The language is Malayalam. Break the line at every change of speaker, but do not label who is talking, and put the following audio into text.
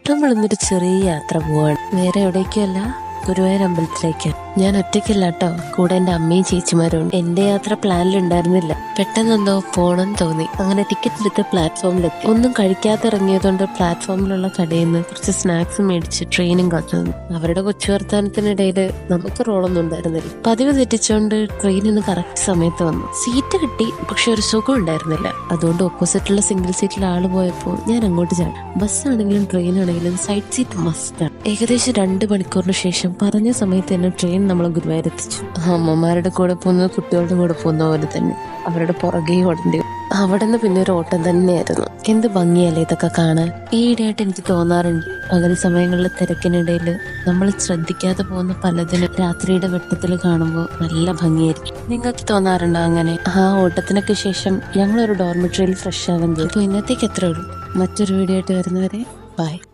നമ്മൾ ഇന്നൊരു ചെറിയ യാത്ര പോവാണ്. വേറെ എവിടേക്കല്ല, ഗുരുവായൂർ അമ്പലത്തിലേക്ക്. ഞാൻ ഒറ്റയ്ക്കല്ല കേട്ടോ, കൂടെ എന്റെ അമ്മയും ചേച്ചിമാരും ഉണ്ട്. എന്റെ യാത്ര പ്ലാനിലുണ്ടായിരുന്നില്ല. പെട്ടെന്നെന്തോ പോണം തോന്നി. അങ്ങനെ ടിക്കറ്റ് എടുത്ത് പ്ലാറ്റ്ഫോമിലെത്തി. ഒന്നും കഴിക്കാതെ ഇറങ്ങിയതുകൊണ്ട് പ്ലാറ്റ്ഫോമിലുള്ള കടയിൽ നിന്ന് കുറച്ച് സ്നാക്സ് മേടിച്ച് ട്രെയിനും കാത്തു നിന്നു. അവരുടെ കൊച്ചു വർത്താനത്തിനിടയിൽ നമുക്ക് റോളൊന്നും ഉണ്ടായിരുന്നില്ല. പതിവ് തെറ്റിച്ചുകൊണ്ട് ട്രെയിൻ ഇന്ന് കറക്റ്റ് സമയത്ത് വന്നു. സീറ്റ് കിട്ടി, പക്ഷെ ഒരു സുഖം ഉണ്ടായിരുന്നില്ല. അതുകൊണ്ട് ഓപ്പോസിറ്റുള്ള സിംഗിൾ സീറ്റിൽ ആള് പോയപ്പോൾ ഞാൻ അങ്ങോട്ട് ചാടി. ബസ്സാണെങ്കിലും ട്രെയിനാണെങ്കിലും സൈഡ് സീറ്റ് മസ്റ്റാണ്. ഏകദേശം 2 മണിക്കൂറിന് ശേഷം പറഞ്ഞ സമയത്ത് തന്നെ ട്രെയിൻ നമ്മളെ ഗുരുവായൂർ എത്തിച്ചു. അമ്മമാരുടെ കൂടെ പോകുന്നത് കുട്ടികളുടെ കൂടെ പോകുന്ന പോലെ തന്നെ അവരുടെ പുറകെ ഓടേണ്ടി. അവിടെ നിന്ന് പിന്നെ ഒരു ഓട്ടം തന്നെയായിരുന്നു. എന്ത് ഭംഗിയല്ലേ ഇതൊക്കെ കാണാൻ. ഈയിടെയായിട്ട് എനിക്ക് തോന്നാറുണ്ട്, പകൽ സമയങ്ങളിലെ തിരക്കിനിടയിൽ നമ്മൾ ശ്രദ്ധിക്കാതെ പോകുന്ന പലതിനും രാത്രിയുടെ വെട്ടത്തിൽ കാണുമ്പോൾ നല്ല ഭംഗിയായിരിക്കും. നിങ്ങൾക്ക് തോന്നാറുണ്ടോ അങ്ങനെ? ആ ഓട്ടത്തിനൊക്കെ ശേഷം ഞങ്ങളൊരു ഡോർമെട്രിയിൽ ഫ്രഷ് ആവാൻ. അപ്പോൾ ഇന്നത്തേക്ക് എത്ര ഉള്ളൂ. മറ്റൊരു വീഡിയോ ആയിട്ട് വരുന്നവരെ ബൈ.